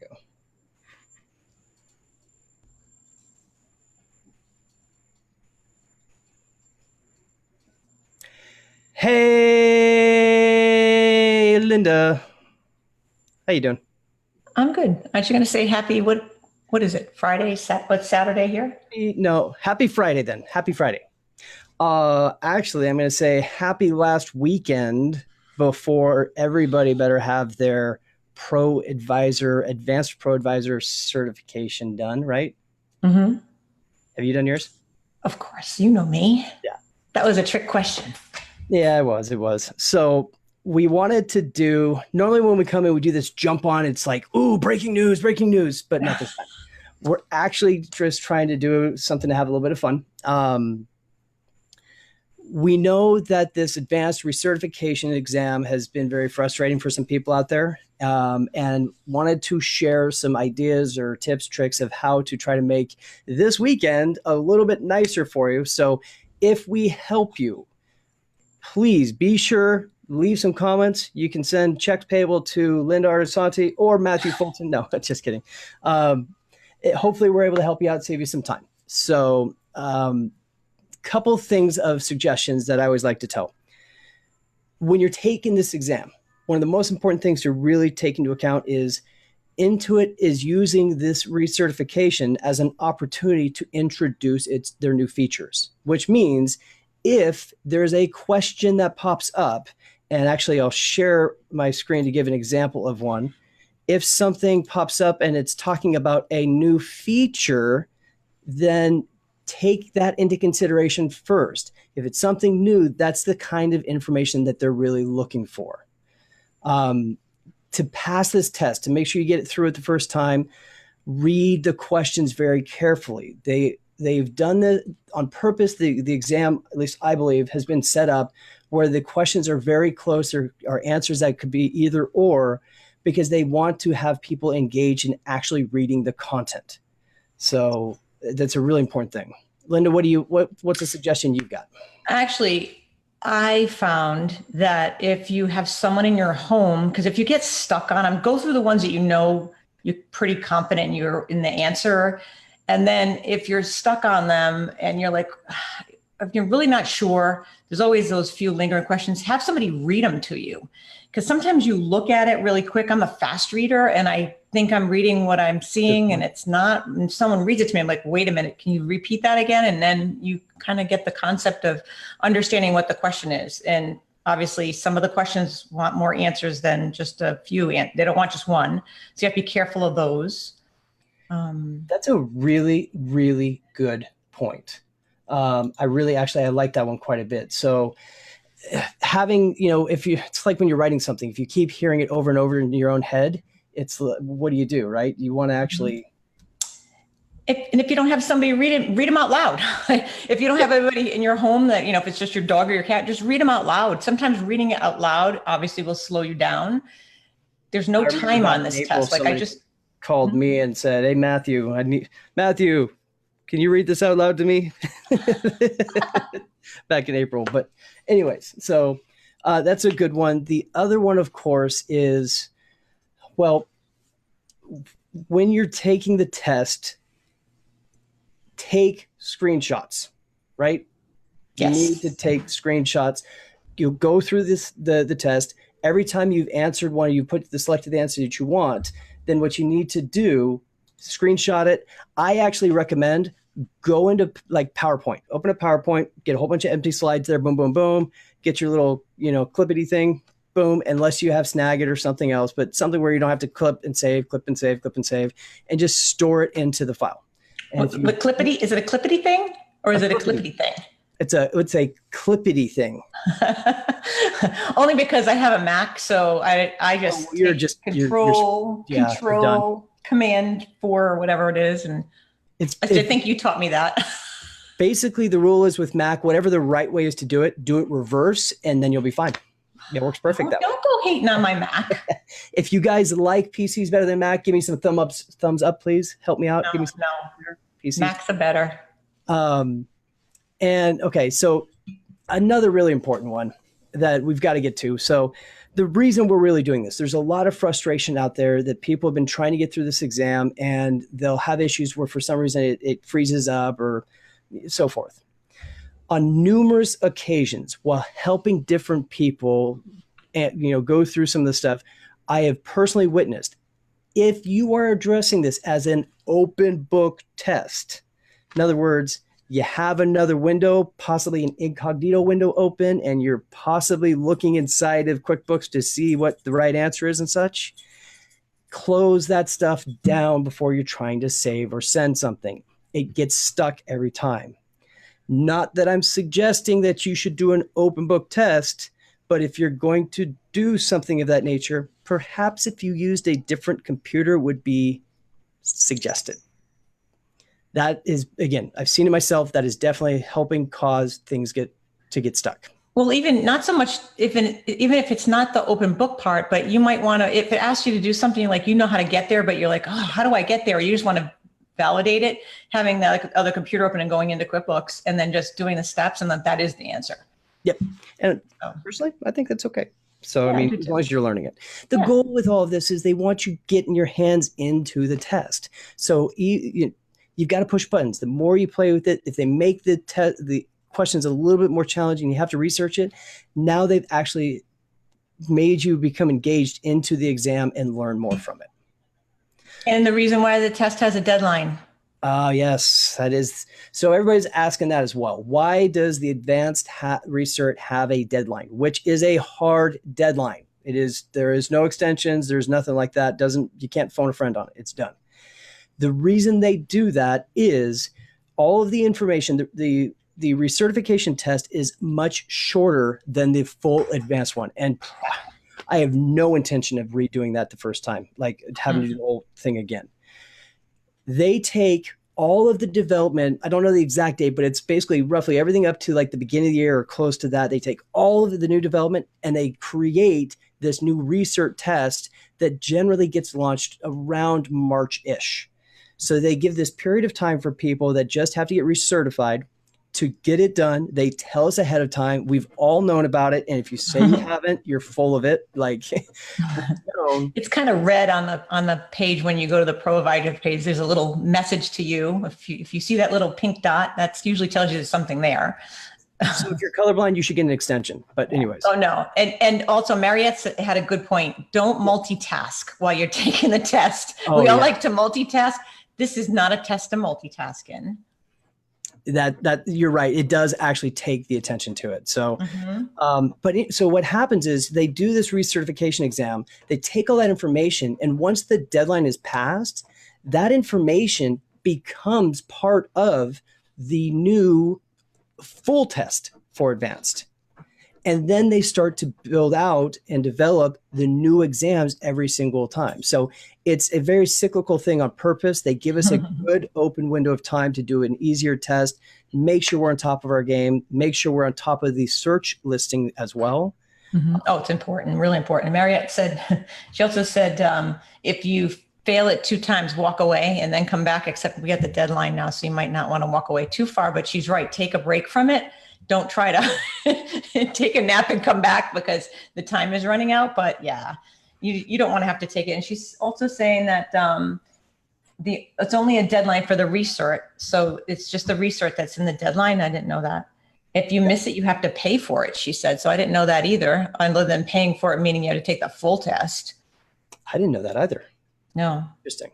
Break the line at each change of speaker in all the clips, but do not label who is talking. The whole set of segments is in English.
go. Hey, Linda. How you doing?
I'm good. Aren't you going to say happy? What is it? Friday? What's Saturday here?
No, happy Friday then. Happy Friday. Actually, I'm going to say happy last weekend before everybody better have their Advanced ProAdvisor certification done, right?
Mm-hmm.
Have you done yours?
Of course, you know me.
Yeah.
That was a trick question.
Yeah, it was. So we wanted to do, normally when we come in, we do this jump on. It's like, ooh, breaking news, but not this time. We're actually just trying to do something to have a little bit of fun. We know that this advanced recertification exam has been very frustrating for some people out there, and wanted to share some ideas or tips, tricks of how to try to make this weekend a little bit nicer for you. So if we help you, please be sure leave some comments. You can send checks payable to Linda Artisanti or Matthew Fulton. No, just kidding. Hopefully we're able to help you out, save you some time. So couple things of suggestions that I always like to tell. When you're taking this exam, one of the most important things to really take into account is Intuit is using this recertification as an opportunity to introduce their new features, which means if there's a question that pops up, and actually I'll share my screen to give an example of one. If something pops up and it's talking about a new feature, then take that into consideration first. If it's something new, that's the kind of information that they're really looking for. To pass this test, to make sure you get it through it the first time, read the questions very carefully. They've done that on purpose. The exam, at least I believe, has been set up where the questions are very close or answers that could be either or, because they want to have people engage in actually reading the content. So that's a really important thing. Linda, what's a suggestion you've got?
Actually, I found that if you have someone in your home, because if you get stuck on them, go through the ones that you know you're pretty confident you're in the answer. And then if you're stuck on them and you're like, if you're really not sure, there's always those few lingering questions. Have somebody read them to you. Because sometimes you look at it really quick. I'm a fast reader and I think I'm reading what I'm seeing and it's not. And someone reads it to me, I'm like, wait a minute, can you repeat that again? And then you kind of get the concept of understanding what the question is. And obviously some of the questions want more answers than just a few. They don't want just one. So you have to be careful of those.
That's a really, really good point. I like that one quite a bit. So having, it's like when you're writing something, if you keep hearing it over and over in your own head, what do you do, right? You want to actually.
If you don't have somebody read them out loud. If you don't have everybody in your home that, if it's just your dog or your cat, just read them out loud. Sometimes reading it out loud obviously will slow you down. There's no time on this test. Like I just
called me and said, "Hey, Matthew, Matthew, can you read this out loud to me?" Back in April. But anyways, so that's a good one. The other one, of course, is, well, when you're taking the test, take screenshots, right?
Yes.
You need to take screenshots. You'll go through the test. Every time you've answered one, you selected the answer that you want, then what you need to do, screenshot it. I actually recommend go into like PowerPoint, open a PowerPoint, get a whole bunch of empty slides there, boom, boom, boom, get your little, clippity thing, boom, unless you have Snagit or something else, but something where you don't have to clip and save, and just store it into the file. And
is it a clippity thing or is it a clippity thing?
It's a clippity thing.
Only because I have a Mac, so I just control command 4 or whatever it is, and I think you taught me that.
Basically, the rule is with Mac, whatever the right way is to do it reverse, and then you'll be fine. It works perfect.
Don't go hating on my Mac.
If you guys like PCs better than Mac, give me some thumbs up, please. Help me out. Give me some
PCs. Macs are better.
And okay, so another really important one that we've got to get to. So the reason we're really doing this, there's a lot of frustration out there that people have been trying to get through this exam and they'll have issues where for some reason it freezes up or so forth. On numerous occasions, while helping different people and go through some of the stuff, I have personally witnessed, if you are addressing this as an open book test, in other words, you have another window, possibly an incognito window open, and you're possibly looking inside of QuickBooks to see what the right answer is and such, close that stuff down before you're trying to save or send something. It gets stuck every time. Not that I'm suggesting that you should do an open book test, but if you're going to do something of that nature, perhaps if you used a different computer would be suggested. That is, again, I've seen it myself. That is definitely helping cause things get stuck.
Well, even not so much, even if it's not the open book part, but you might want to, if it asks you to do something like you know how to get there, but you're like, oh, how do I get there? Or you just want to validate it, having that other computer open and going into QuickBooks and then just doing the steps, and that is the answer.
Yep. And personally, I think that's okay. So,
Yeah,
I mean, as long as you're learning it. The goal with all of this is they want you getting your hands into the test. So you've got to push buttons. The more you play with it, if they make the questions a little bit more challenging, you have to research it. Now they've actually made you become engaged into the exam and learn more from it.
And the reason why the test has a deadline.
Yes, that is. So everybody's asking that as well. Why does the advanced Recert have a deadline, which is a hard deadline? There is no extensions. There's nothing like that. You can't phone a friend on it. It's done. The reason they do that is all of the information, the recertification test is much shorter than the full advanced one. And I have no intention of redoing that the first time, like having to do the whole thing again. They take all of the development. I don't know the exact date, but it's basically roughly everything up to like the beginning of the year or close to that. They take all of the new development and they create this new Recert test that generally gets launched around March-ish. So they give this period of time for people that just have to get recertified to get it done. They tell us ahead of time. We've all known about it. And if you say you haven't, you're full of it. Like,
it's kind of red on the page when you go to the ProAdvisor page. There's a little message to you. If you see that little pink dot, that usually tells you there's something there.
So if you're colorblind, you should get an extension. But anyways.
Oh, no. And also Mariette had a good point. Don't multitask while you're taking the test. We all like to multitask. This is not a test to multitask in.
That you're right. It does actually take the attention to it. So, so what happens is they do this recertification exam. They take all that information, and once the deadline is passed, that information becomes part of the new full test for advanced. And then they start to build out and develop the new exams every single time. So it's a very cyclical thing on purpose. They give us a good open window of time to do an easier test, make sure we're on top of our game, make sure we're on top of the search listing as well.
Oh, it's important, really important. Mariette said, she also said, if you fail it 2 times, walk away and then come back, except we got the deadline now, so you might not want to walk away too far, but she's right. Take a break from it. Don't try to take a nap and come back because the time is running out. But yeah, you don't want to have to take it. And she's also saying that it's only a deadline for the recert. So it's just the recert that's in the deadline. I didn't know that. If you miss it, you have to pay for it, she said. So I didn't know that either, other than paying for it, meaning you had to take the full test.
I didn't know that either.
No.
Interesting.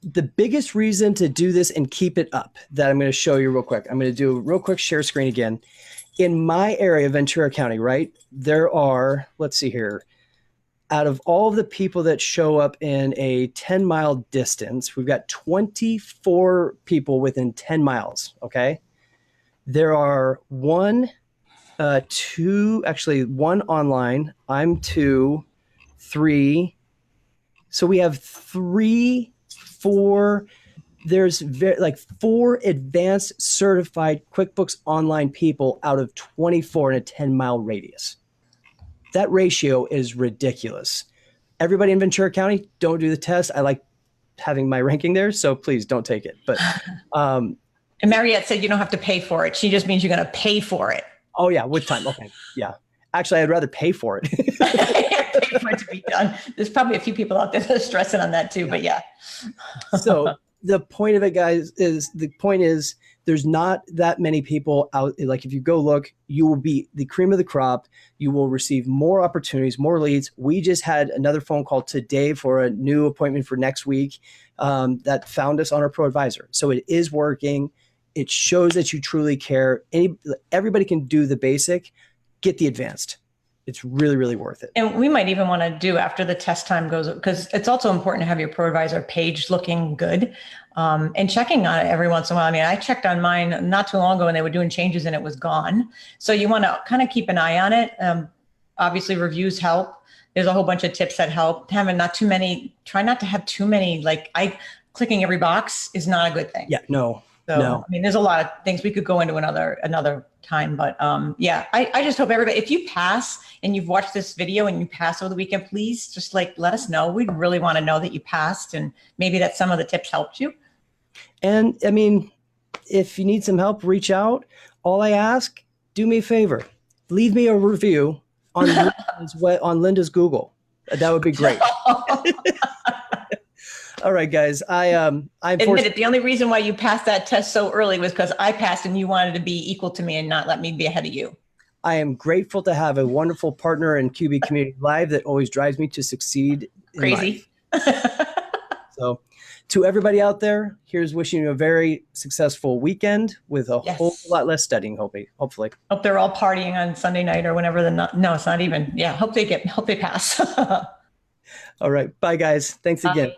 The biggest reason to do this and keep it up that I'm going to show you real quick. I'm going to do a real quick share screen again. In my area, Ventura County, right? There are, let's see here, out of all of the people that show up in a 10-mile distance, we've got 24 people within 10 miles, okay? There are one online. I'm 2, 3. So we have 3, 4, there's 4 advanced certified QuickBooks Online people out of 24 in a 10-mile radius. That ratio is ridiculous. Everybody in Ventura County, don't do the test. I like having my ranking there, so please don't take it. But
and Mariette said you don't have to pay for it. She just means you're going to pay for it.
Oh yeah, with time. Okay, yeah. Actually, I'd rather pay for it.
Pay for it to be done. There's probably a few people out there that are stressing on that too, but yeah.
So the point of it, guys, is there's not that many people out. Like if you go look, you will be the cream of the crop. You will receive more opportunities, more leads. We just had another phone call today for a new appointment for next week that found us on our ProAdvisor. So it is working. It shows that you truly care. Everybody can do the basic. Get the advanced. It's really, really worth it.
And we might even want to do after the test time goes, because it's also important to have your ProAdvisor page looking good and checking on it every once in a while. I mean, I checked on mine not too long ago and they were doing changes and it was gone. So you want to kind of keep an eye on it. Obviously, reviews help. There's a whole bunch of tips that help. Having not too many, try not to have too many, clicking every box is not a good thing.
Yeah, no.
So,
no.
I mean, there's a lot of things we could go into another time, but yeah, I just hope everybody, if you pass and you've watched this video and you pass over the weekend, please just let us know. We'd really want to know that you passed and maybe that some of the tips helped you.
And I mean, if you need some help, reach out. All I ask, do me a favor, leave me a review on Linda's Google. That would be great. All right, guys. I
admit it. The only reason why you passed that test so early was because I passed and you wanted to be equal to me and not let me be ahead of you.
I am grateful to have a wonderful partner in QB Community Live that always drives me to succeed.
Crazy.
So to everybody out there, here's wishing you a very successful weekend with a whole lot less studying, hopefully.
Hope they're all partying on Sunday night or whenever no, it's not even. Yeah. Hope they pass.
All right. Bye, guys. Thanks again.
Bye.